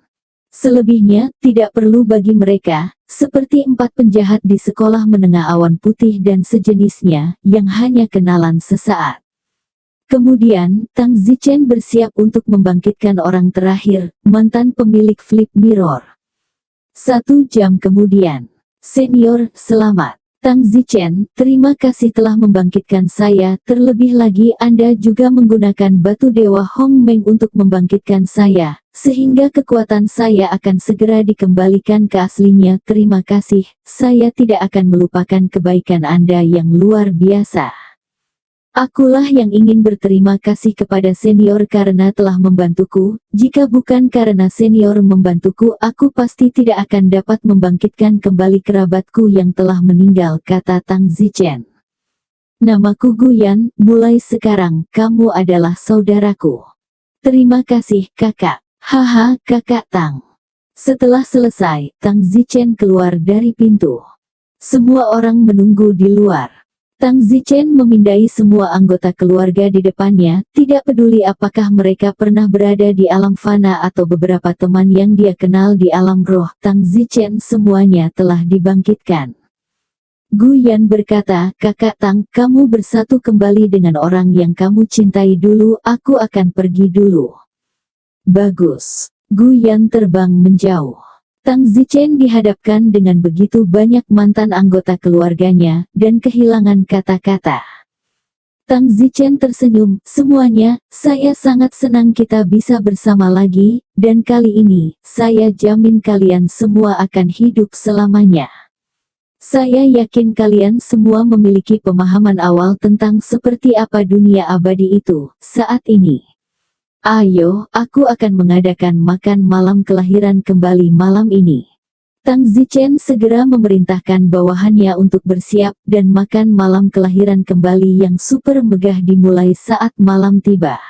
Selebihnya, tidak perlu bagi mereka, seperti 4 penjahat di sekolah menengah awan putih dan sejenisnya, yang hanya kenalan sesaat. Kemudian, Tang Zichen bersiap untuk membangkitkan orang terakhir, mantan pemilik Flip Mirror. 1 jam kemudian. Senior, selamat. Tang Zichen, terima kasih telah membangkitkan saya. Terlebih lagi Anda juga menggunakan batu dewa Hong Meng untuk membangkitkan saya, sehingga kekuatan saya akan segera dikembalikan ke aslinya. Terima kasih, saya tidak akan melupakan kebaikan Anda yang luar biasa. Akulah yang ingin berterima kasih kepada senior karena telah membantuku. Jika bukan karena senior membantuku, aku pasti tidak akan dapat membangkitkan kembali kerabatku yang telah meninggal, kata Tang Zichen. Namaku Guyan, mulai sekarang kamu adalah saudaraku. Terima kasih, kakak. Haha, kakak Tang. Setelah selesai, Tang Zichen keluar dari pintu. Semua orang menunggu di luar. Tang Zichen memindai semua anggota keluarga di depannya, tidak peduli apakah mereka pernah berada di alam fana atau beberapa teman yang dia kenal di alam roh. Tang Zichen semuanya telah dibangkitkan. Gu Yan berkata, kakak Tang, kamu bersatu kembali dengan orang yang kamu cintai dulu, aku akan pergi dulu. Bagus. Gu Yan terbang menjauh. Tang Zichen dihadapkan dengan begitu banyak mantan anggota keluarganya, dan kehilangan kata-kata. Tang Zichen tersenyum, semuanya, saya sangat senang kita bisa bersama lagi, dan kali ini, saya jamin kalian semua akan hidup selamanya. Saya yakin kalian semua memiliki pemahaman awal tentang seperti apa dunia abadi itu, saat ini. Ayo, aku akan mengadakan makan malam kelahiran kembali malam ini. Tang Zichen segera memerintahkan bawahannya untuk bersiap, dan makan malam kelahiran kembali yang super megah dimulai saat malam tiba.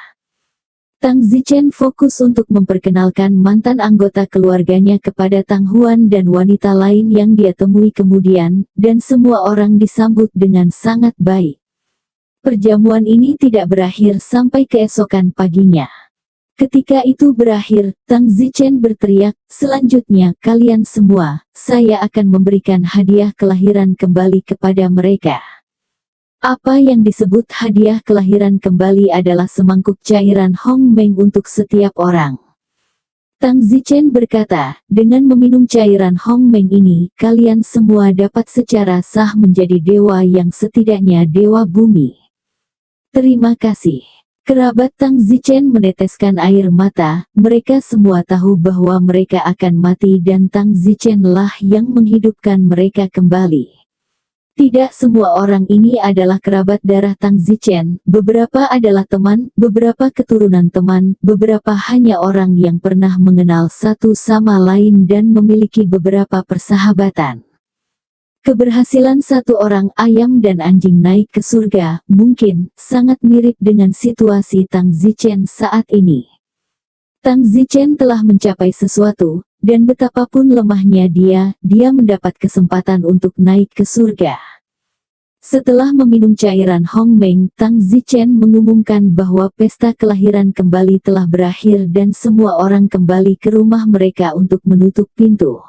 Tang Zichen fokus untuk memperkenalkan mantan anggota keluarganya kepada Tang Huan dan wanita lain yang dia temui kemudian, dan semua orang disambut dengan sangat baik. Perjamuan ini tidak berakhir sampai keesokan paginya. Ketika itu berakhir, Tang Zichen berteriak, selanjutnya kalian semua, saya akan memberikan hadiah kelahiran kembali kepada mereka. Apa yang disebut hadiah kelahiran kembali adalah semangkuk cairan Hong Meng untuk setiap orang. Tang Zichen berkata, dengan meminum cairan Hong Meng ini, kalian semua dapat secara sah menjadi dewa yang setidaknya dewa bumi. Terima kasih. Kerabat Tang Zichen meneteskan air mata, mereka semua tahu bahwa mereka akan mati dan Tang Zichen lah yang menghidupkan mereka kembali. Tidak semua orang ini adalah kerabat darah Tang Zichen, beberapa adalah teman, beberapa keturunan teman, beberapa hanya orang yang pernah mengenal satu sama lain dan memiliki beberapa persahabatan. Keberhasilan satu orang ayam dan anjing naik ke surga, mungkin, sangat mirip dengan situasi Tang Zichen saat ini. Tang Zichen telah mencapai sesuatu, dan betapapun lemahnya dia mendapat kesempatan untuk naik ke surga. Setelah meminum cairan Hong Meng, Tang Zichen mengumumkan bahwa pesta kelahiran kembali telah berakhir dan semua orang kembali ke rumah mereka untuk menutup pintu.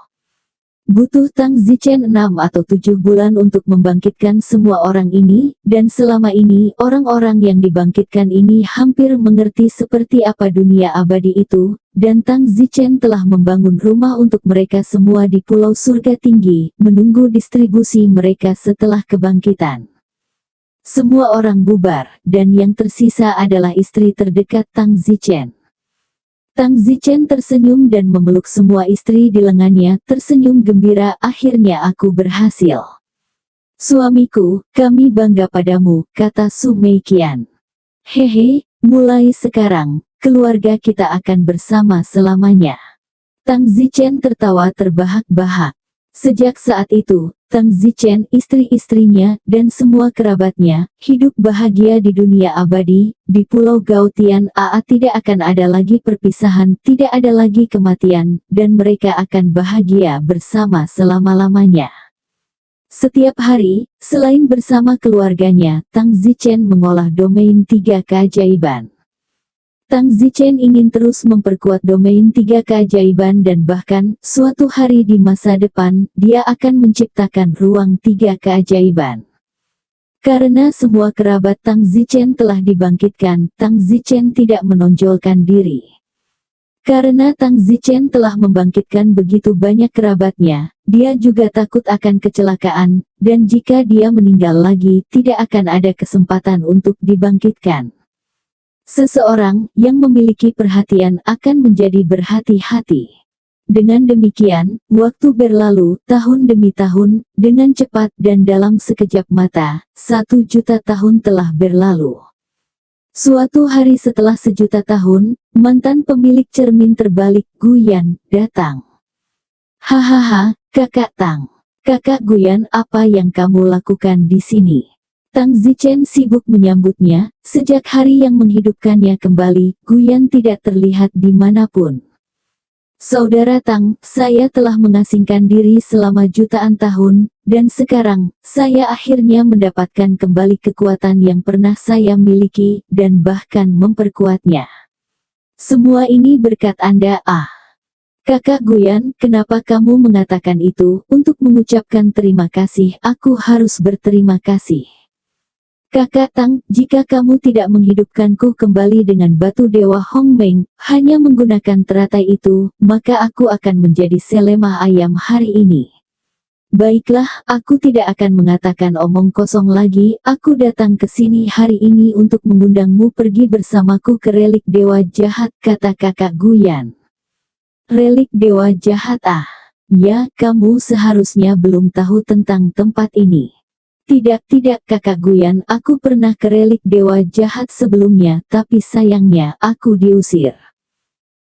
Butuh Tang Zichen 6 atau 7 bulan untuk membangkitkan semua orang ini, dan selama ini orang-orang yang dibangkitkan ini hampir mengerti seperti apa dunia abadi itu, dan Tang Zichen telah membangun rumah untuk mereka semua di Pulau Surga Tinggi, menunggu distribusi mereka setelah kebangkitan. Semua orang bubar, dan yang tersisa adalah istri terdekat Tang Zichen. Tang Zichen tersenyum dan memeluk semua istri di lengannya, tersenyum gembira, akhirnya aku berhasil. Suamiku, kami bangga padamu, kata Su Meiqian. Hehe, mulai sekarang, keluarga kita akan bersama selamanya. Tang Zichen tertawa terbahak-bahak. Sejak saat itu, Tang Zichen, istri-istrinya, dan semua kerabatnya, hidup bahagia di dunia abadi. Di Pulau Gaotian Aa tidak akan ada lagi perpisahan, tidak ada lagi kematian, dan mereka akan bahagia bersama selama-lamanya. Setiap hari, selain bersama keluarganya, Tang Zichen mengolah domain 3 keajaiban. Tang Zichen ingin terus memperkuat domain 3 keajaiban dan bahkan, suatu hari di masa depan, dia akan menciptakan ruang 3 keajaiban. Karena semua kerabat Tang Zichen telah dibangkitkan, Tang Zichen tidak menonjolkan diri. Karena Tang Zichen telah membangkitkan begitu banyak kerabatnya, dia juga takut akan kecelakaan, dan jika dia meninggal lagi, tidak akan ada kesempatan untuk dibangkitkan. Seseorang yang memiliki perhatian akan menjadi berhati-hati. Dengan demikian, waktu berlalu, tahun demi tahun, dengan cepat dan dalam sekejap mata, 1.000.000 tahun telah berlalu. Suatu hari setelah 1.000.000 tahun, mantan pemilik cermin terbalik, Guyan, datang. Hahaha, Kakak Tang. Kakak Guyan, apa yang kamu lakukan di sini? Tang Zichen sibuk menyambutnya, sejak hari yang menghidupkannya kembali, Guyan tidak terlihat dimanapun. Saudara Tang, saya telah mengasingkan diri selama jutaan tahun, dan sekarang, saya akhirnya mendapatkan kembali kekuatan yang pernah saya miliki, dan bahkan memperkuatnya. Semua ini berkat Anda, Kakak Guyan, kenapa kamu mengatakan itu? Untuk mengucapkan terima kasih, aku harus berterima kasih. Kakak Tang, jika kamu tidak menghidupkanku kembali dengan batu dewa Hongmeng, hanya menggunakan teratai itu, maka aku akan menjadi selemah ayam hari ini. Baiklah, aku tidak akan mengatakan omong kosong lagi, aku datang ke sini hari ini untuk mengundangmu pergi bersamaku ke relik dewa jahat, kata kakak Guyan. Relik dewa jahat ya, kamu seharusnya belum tahu tentang tempat ini. Tidak kakak Guyan, aku pernah ke relik dewa jahat sebelumnya, tapi sayangnya, aku diusir.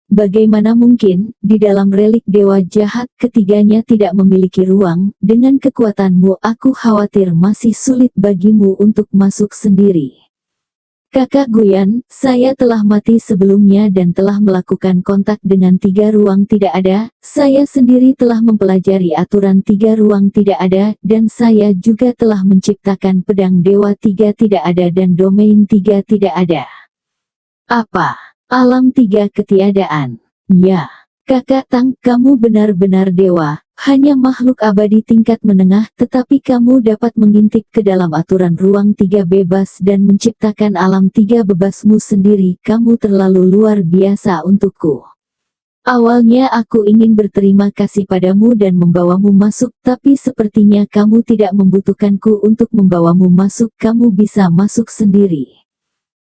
Bagaimana mungkin, di dalam relik dewa jahat ketiganya tidak memiliki ruang, dengan kekuatanmu aku khawatir masih sulit bagimu untuk masuk sendiri. Kakak Guyan, saya telah mati sebelumnya dan telah melakukan kontak dengan 3 ruang tidak ada, saya sendiri telah mempelajari aturan 3 ruang tidak ada, dan saya juga telah menciptakan pedang dewa 3 tidak ada dan domain 3 tidak ada. Apa? Alam 3 ketiadaan. Ya. Kakak Tang, kamu benar-benar dewa, hanya makhluk abadi tingkat menengah, tetapi kamu dapat mengintip ke dalam aturan ruang 3 bebas dan menciptakan alam 3 bebasmu sendiri, kamu terlalu luar biasa untukku. Awalnya aku ingin berterima kasih padamu dan membawamu masuk, tapi sepertinya kamu tidak membutuhkanku untuk membawamu masuk, kamu bisa masuk sendiri.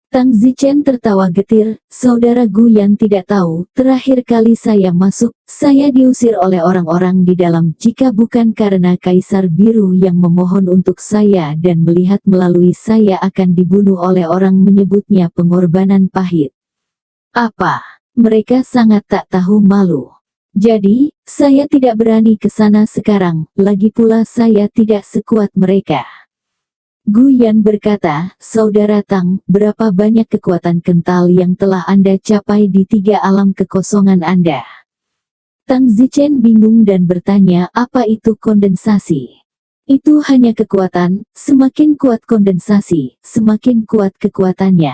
Tang Zichen tertawa getir, saudara Guyan tidak tahu, terakhir kali saya masuk, saya diusir oleh orang-orang di dalam, jika bukan karena Kaisar Biru yang memohon untuk saya dan melihat melalui saya akan dibunuh oleh orang menyebutnya pengorbanan pahit. Apa? Mereka sangat tak tahu malu. Jadi, saya tidak berani ke sana sekarang, lagi pula saya tidak sekuat mereka. Guyan berkata, saudara Tang, berapa banyak kekuatan kental yang telah Anda capai di 3 alam kekosongan Anda? Tang Zichen bingung dan bertanya, apa itu kondensasi? Itu hanya kekuatan, semakin kuat kondensasi, semakin kuat kekuatannya.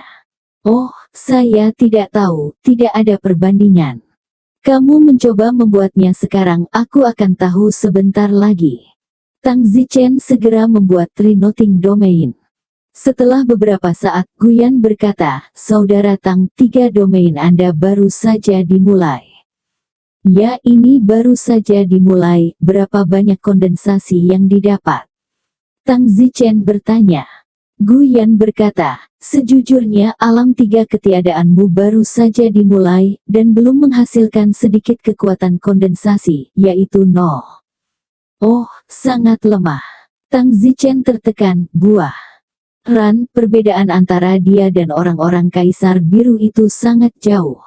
Oh, saya tidak tahu, tidak ada perbandingan. Kamu mencoba membuatnya sekarang, aku akan tahu sebentar lagi. Tang Zichen segera membuat Trinoting Domain. Setelah beberapa saat, Guyan berkata, saudara Tang, 3 domain Anda baru saja dimulai. Ya, ini baru saja dimulai, berapa banyak kondensasi yang didapat? Tang Zichen bertanya. Guyan berkata, sejujurnya alam 3 ketiadaanmu baru saja dimulai, dan belum menghasilkan sedikit kekuatan kondensasi, yaitu 0. Oh, sangat lemah. Tang Zichen tertekan, buah. Ran, perbedaan antara dia dan orang-orang kaisar biru itu sangat jauh.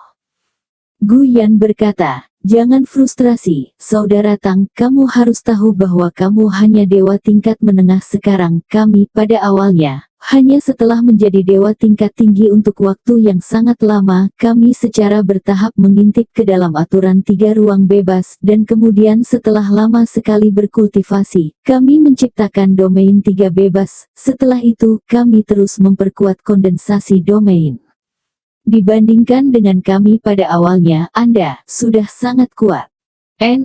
Gu Yan berkata, jangan frustrasi, saudara Tang, kamu harus tahu bahwa kamu hanya dewa tingkat menengah sekarang. Kami pada awalnya, hanya setelah menjadi dewa tingkat tinggi untuk waktu yang sangat lama, kami secara bertahap mengintip ke dalam aturan 3 ruang bebas, dan kemudian setelah lama sekali berkultivasi, kami menciptakan domain 3 bebas. Setelah itu, kami terus memperkuat kondensasi domain. Dibandingkan dengan kami pada awalnya, Anda sudah sangat kuat.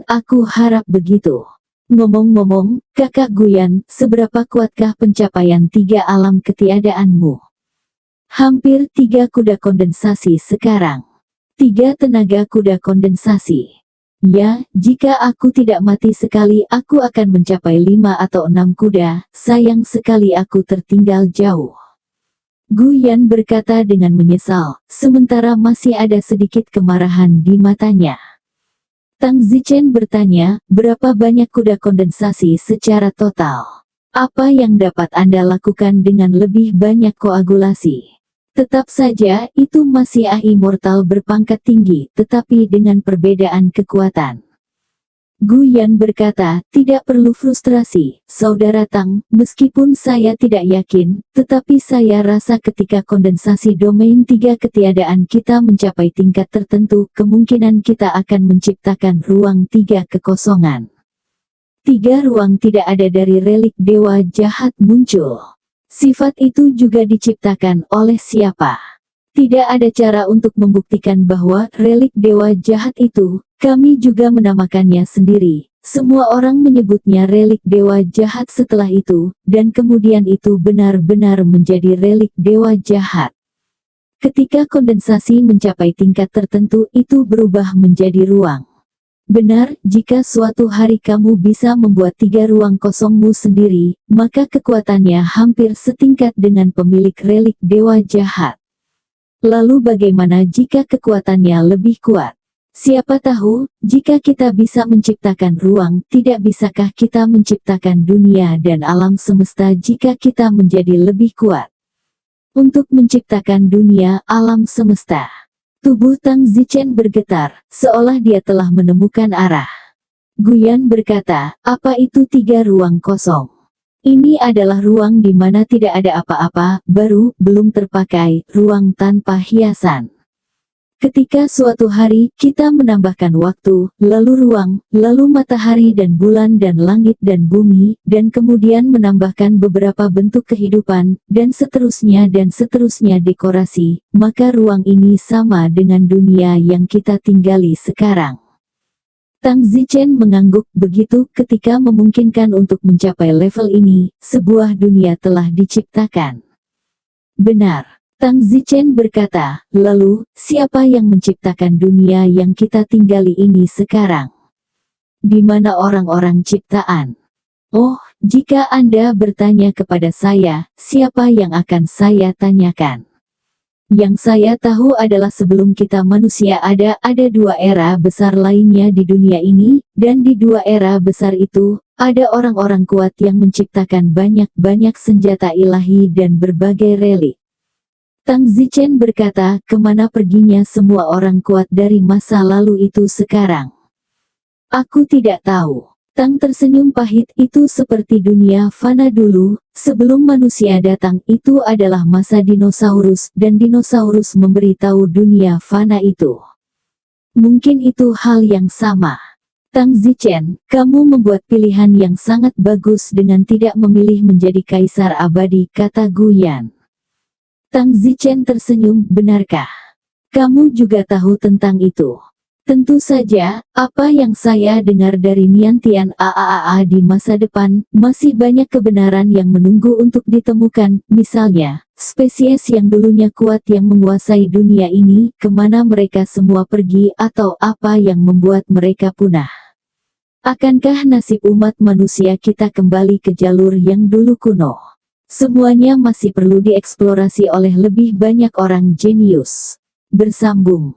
Aku harap begitu. Ngomong-ngomong, kakak Gu Yan, seberapa kuatkah pencapaian 3 alam ketiadaanmu? Hampir 3 kuda kondensasi sekarang. 3 tenaga kuda kondensasi. Ya, jika aku tidak mati sekali, aku akan mencapai 5 atau 6 kuda. Sayang sekali aku tertinggal jauh. Gu Yan berkata dengan menyesal, sementara masih ada sedikit kemarahan di matanya. Tang Zichen bertanya, berapa banyak kuda kondensasi secara total? Apa yang dapat Anda lakukan dengan lebih banyak koagulasi? Tetap saja, itu masih immortal berpangkat tinggi, tetapi dengan perbedaan kekuatan. Gu Yan berkata, tidak perlu frustrasi, saudara Tang, meskipun saya tidak yakin, tetapi saya rasa ketika kondensasi domain 3 ketiadaan kita mencapai tingkat tertentu, kemungkinan kita akan menciptakan ruang 3 kekosongan. 3 ruang tidak ada dari relik dewa jahat muncul. Sifat itu juga diciptakan oleh siapa? Tidak ada cara untuk membuktikan bahwa relik dewa jahat itu, kami juga menamakannya sendiri. Semua orang menyebutnya relik dewa jahat setelah itu, dan kemudian itu benar-benar menjadi relik dewa jahat. Ketika kondensasi mencapai tingkat tertentu, itu berubah menjadi ruang. Benar, jika suatu hari kamu bisa membuat 3 ruang kosongmu sendiri, maka kekuatannya hampir setingkat dengan pemilik relik dewa jahat. Lalu bagaimana jika kekuatannya lebih kuat? Siapa tahu, jika kita bisa menciptakan ruang, tidak bisakah kita menciptakan dunia dan alam semesta jika kita menjadi lebih kuat? Untuk menciptakan dunia, alam semesta. Tubuh Tang Zichen bergetar, seolah dia telah menemukan arah. Gu Yan berkata, apa itu 3 ruang kosong? Ini adalah ruang di mana tidak ada apa-apa, baru, belum terpakai, ruang tanpa hiasan. Ketika suatu hari, kita menambahkan waktu, lalu ruang, lalu matahari dan bulan dan langit dan bumi, dan kemudian menambahkan beberapa bentuk kehidupan, dan seterusnya dekorasi, maka ruang ini sama dengan dunia yang kita tinggali sekarang. Tang Zichen mengangguk begitu ketika memungkinkan untuk mencapai level ini, sebuah dunia telah diciptakan. Benar. Tang Zichen berkata, lalu, siapa yang menciptakan dunia yang kita tinggali ini sekarang? Di mana orang-orang ciptaan? Oh, jika Anda bertanya kepada saya, siapa yang akan saya tanyakan? Yang saya tahu adalah sebelum kita manusia ada 2 era besar lainnya di dunia ini, dan di 2 era besar itu, ada orang-orang kuat yang menciptakan banyak-banyak senjata ilahi dan berbagai relik. Tang Zichen berkata, kemana perginya semua orang kuat dari masa lalu itu sekarang? Aku tidak tahu. Tang tersenyum pahit, itu seperti dunia fana dulu, sebelum manusia datang, itu adalah masa dinosaurus, dan dinosaurus memberitahu dunia fana itu. Mungkin itu hal yang sama. Tang Zichen, kamu membuat pilihan yang sangat bagus dengan tidak memilih menjadi kaisar abadi, kata Gu Yan. Tang Zichen tersenyum, benarkah? Kamu juga tahu tentang itu? Tentu saja, apa yang saya dengar dari Niantian Aaaa di masa depan, masih banyak kebenaran yang menunggu untuk ditemukan, misalnya, spesies yang dulunya kuat yang menguasai dunia ini, kemana mereka semua pergi atau apa yang membuat mereka punah. Akankah nasib umat manusia kita kembali ke jalur yang dulu kuno? Semuanya masih perlu dieksplorasi oleh lebih banyak orang jenius. Bersambung.